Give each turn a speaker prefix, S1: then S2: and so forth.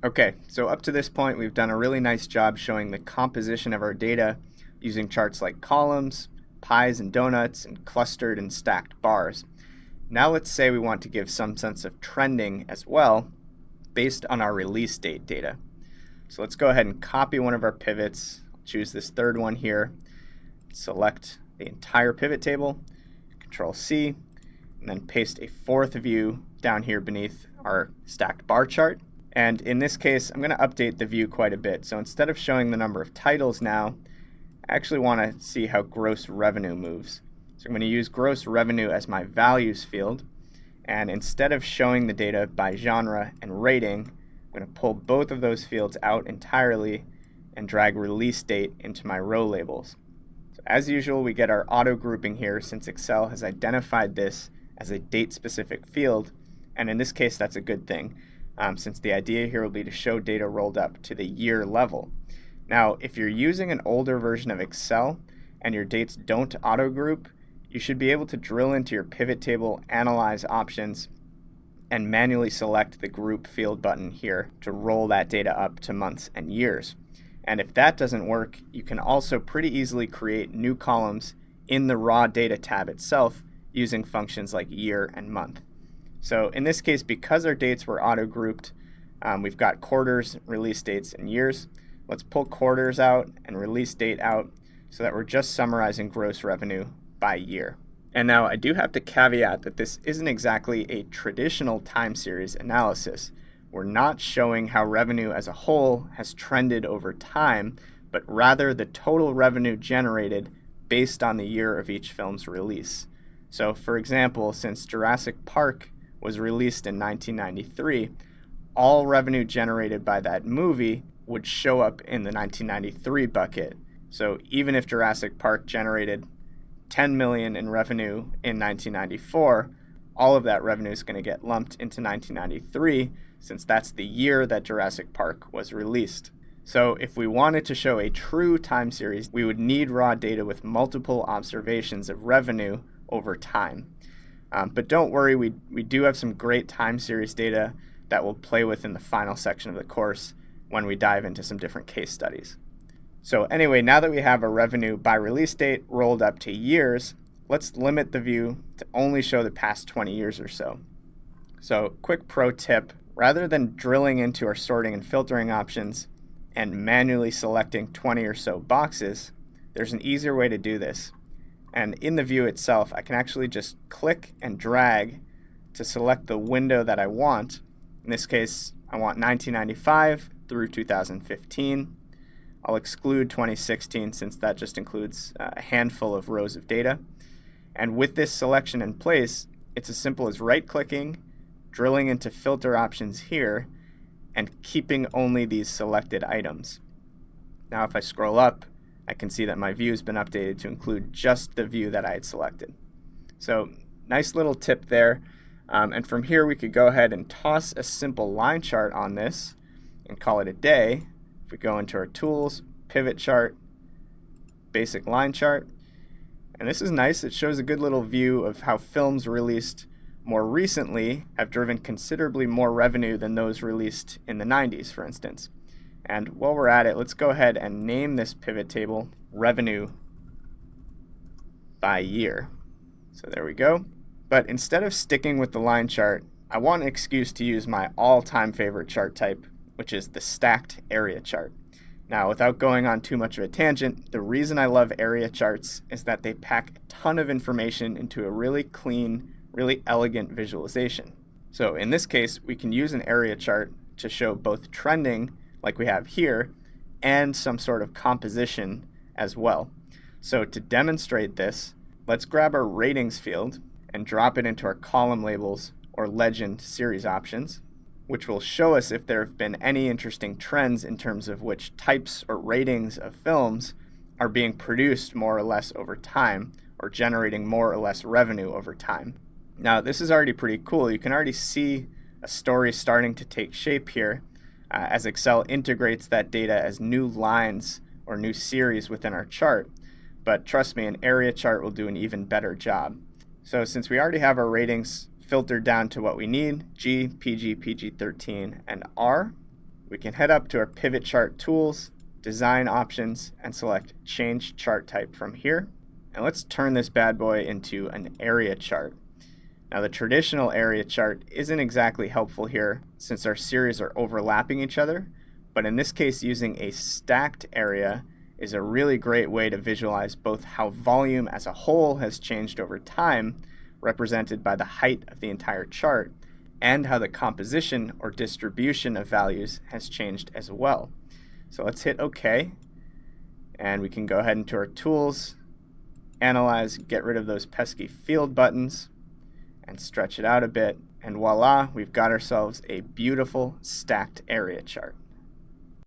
S1: Okay, so up to this point, we've done a really nice job showing the composition of our data using charts like columns, pies and donuts, and clustered and stacked bars. Now let's say we want to give some sense of trending as well based on our release date data. So let's go ahead and copy one of our pivots, choose this third one here, select the entire pivot table, Control C, and then paste a fourth view down here beneath our stacked bar chart. And in this case, I'm going to update the view quite a bit. So instead of showing the number of titles now, I actually want to see how gross revenue moves. So I'm going to use gross revenue as my values field. And instead of showing the data by genre and rating, I'm going to pull both of those fields out entirely and drag release date into my row labels. So as usual, we get our auto grouping here since Excel has identified this as a date-specific field. And in this case, that's a good thing. Since the idea here will be to show data rolled up to the year level. Now, if you're using an older version of Excel and your dates don't auto-group, you should be able to drill into your pivot table, analyze options, and manually select the group field button here to roll that data up to months and years. And if that doesn't work, you can also pretty easily create new columns in the raw data tab itself using functions like year and month. So in this case, because our dates were auto-grouped, we've got quarters, release dates, and years. Let's pull quarters out and release date out so that we're just summarizing gross revenue by year. And now I do have to caveat that this isn't exactly a traditional time series analysis. We're not showing how revenue as a whole has trended over time, but rather the total revenue generated based on the year of each film's release. So for example, since Jurassic Park was released in 1993, all revenue generated by that movie would show up in the 1993 bucket. So even if Jurassic Park generated $10 million in revenue in 1994, all of that revenue is going to get lumped into 1993 since that's the year that Jurassic Park was released. So if we wanted to show a true time series, we would need raw data with multiple observations of revenue over time. But don't worry, we do have some great time series data that we'll play with in the final section of the course when we dive into some different case studies. So anyway, now that we have a revenue by release date rolled up to years, let's limit the view to only show the past 20 years or so. So quick pro tip, rather than drilling into our sorting and filtering options and manually selecting 20 or so boxes, there's an easier way to do this. And in the view itself, I can actually just click and drag to select the window that I want. In this case, I want 1995 through 2015. I'll exclude 2016 since that just includes a handful of rows of data. And with this selection in place, it's as simple as right-clicking, drilling into filter options here, and keeping only these selected items. Now if I scroll up, I can see that my view has been updated to include just the view that I had selected. So nice little tip there. And from here we could go ahead and toss a simple line chart on this and call it a day. If we go into our tools, pivot chart, basic line chart. And this is nice. It shows a good little view of how films released more recently have driven considerably more revenue than those released in the 90s, for instance. And while we're at it, let's go ahead and name this pivot table revenue by year. So there we go. But instead of sticking with the line chart, I want an excuse to use my all-time favorite chart type, which is the stacked area chart. Now, without going on too much of a tangent, the reason I love area charts is that they pack a ton of information into a really clean, really elegant visualization. So in this case, we can use an area chart to show both trending, like we have here, and some sort of composition as well. So to demonstrate this, let's grab our ratings field and drop it into our column labels or legend series options, which will show us if there have been any interesting trends in terms of which types or ratings of films are being produced more or less over time or generating more or less revenue over time. Now, this is already pretty cool. You can already see a story starting to take shape here as Excel integrates that data as new lines or new series within our chart. But trust me, an area chart will do an even better job. So since we already have our ratings filtered down to what we need, G, PG, PG-13, and R, We can head up to our pivot chart tools, design options, and select change chart type from here. And let's turn this bad boy into an area chart. Now the traditional area chart isn't exactly helpful here since our series are overlapping each other, but in this case using a stacked area is a really great way to visualize both how volume as a whole has changed over time, represented by the height of the entire chart, and how the composition or distribution of values has changed as well. So let's hit OK, and we can go ahead into our tools, analyze, get rid of those pesky field buttons, and stretch it out a bit, and voila, we've got ourselves a beautiful stacked area chart.